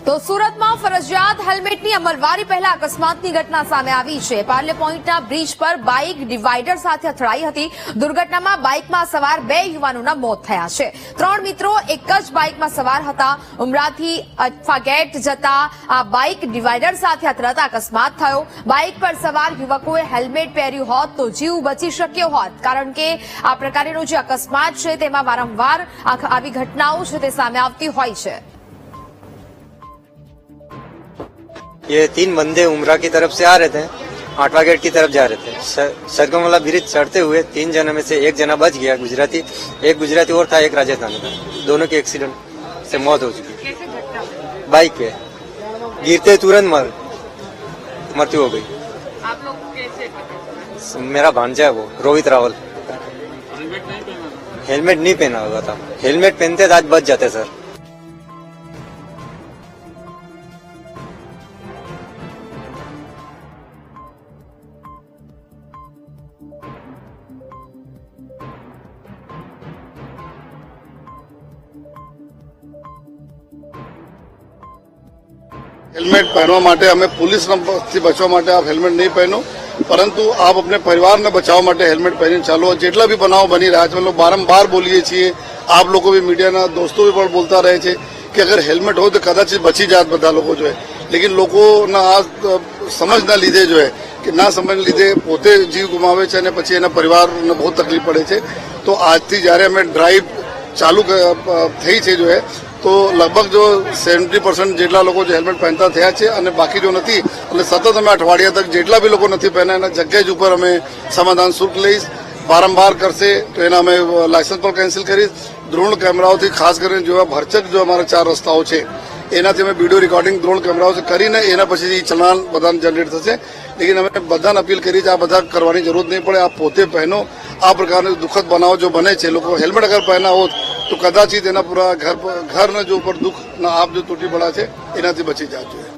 તો સુરતમાં ફરજિયાત હેલ્મેટની અમલવારી પહેલા અકસ્માતની ઘટના સામે આવી છે। પાર્લે પોઈન્ટના બ્રિજ પર બાઇક ડિવાઈડર સાથે અથડાઈ હતી। દુર્ઘટનામાં બાઇકમાં સવાર 2 યુવાનોના મોત થયા છે। 3 મિત્રો એક જ બાઇકમાં સવાર હતા। ઉમરાથી અફાગેટ જતા આ બાઇક ડિવાઈડર સાથે અથડાતા અકસ્માત થયો। બાઇક પર સવાર યુવકોએ હેલ્મેટ પહેર્યું હોત તો જીવ બચી શક્યો હોત, કારણ કે આ પ્રકારનો જે અકસ્માત છે તેમાં વારંવાર આવી ઘટનાઓ છે તે સામે આવતી હોય છે। ये 3 बंदे उमरा की तरफ से आ रहे थे, आठवा गेट की तरफ जा रहे थे। सरगम वाला ब्रिज चढ़ते हुए 3 जना में से एक जना बच गया, गुजराती। एक गुजराती और था, एक राजस्थानी था। दोनों की एक्सीडेंट से मौत हो चुकी। बाइक पे गिरते तुरंत मृत्यु हो गई। आप लोग कैसे? मेरा भांजा है वो, रोहित रावल। हेलमेट नहीं पहना हुआ था। हेलमेट पहनते तो आज बच जाते सर। हेलमेट पहनवा माटे अमे पुलिस से बचवा माटे आप हेलमेट नहीं पहनो, परंतु आप अपने परिवार ने बचाव माटे हेलमेट पहनी चालो। जेटला भी बनाव बनी रहा है, बारंबार बोलीए छीए, आप लोग भी मीडिया ना दोस्तों भी पण बोलता रहे छे कि अगर हेलमेट हो तो कदाचित बची जात बधा लोग जो है। लेकिन लोगों ना आ समझ ना लीधे जो है कि ना समझ लीधे पोते जीव गुमावे छे ने पछी एना परिवार ने बहुत तकलीफ पड़े छे। तो आज थी ज्यारे अमे ड्राइव चालू थई छे जो है, तो लगभग जो 70% जेटला लोग जो हेलमेट पहनता थया छे अने बाकी जो नथी, એટલે સતત અમે અઠવાડિયા તક જેટલા બી લોકો નથી પહેર્યા એના જગ્યા જ ઉપર અમે સમાધાન શુલ્ક લઈશ। વારંવાર કરશે તો એના અમે લાયસન્સ પણ કેન્સલ કરીશ। ડ્રોન કેમેરાઓથી ખાસ કરીને જો ભરચક જો અમારા 4 રસ્તાઓ છે એનાથી અમે વિડીયો રેકોર્ડિંગ ડ્રોન કેમેરાઓથી કરીને એના પછી ચલાન બધાને જનરેટ થશે। લેકિન અમે બધાને અપીલ કરી છે આ બધા કરવાની જરૂર નહીં પડે, આપ પોતે પહેનો। આ પ્રકારનો દુઃખદ બનાવ જો બને છે, લોકો હેલ્મેટ અગર પહેના હોત તો કદાચિત એના પૂરા ઘરને જો ઉપર દુઃખ ના આપ જો તૂટી પડ્યા છે એનાથી બચી જાય છે।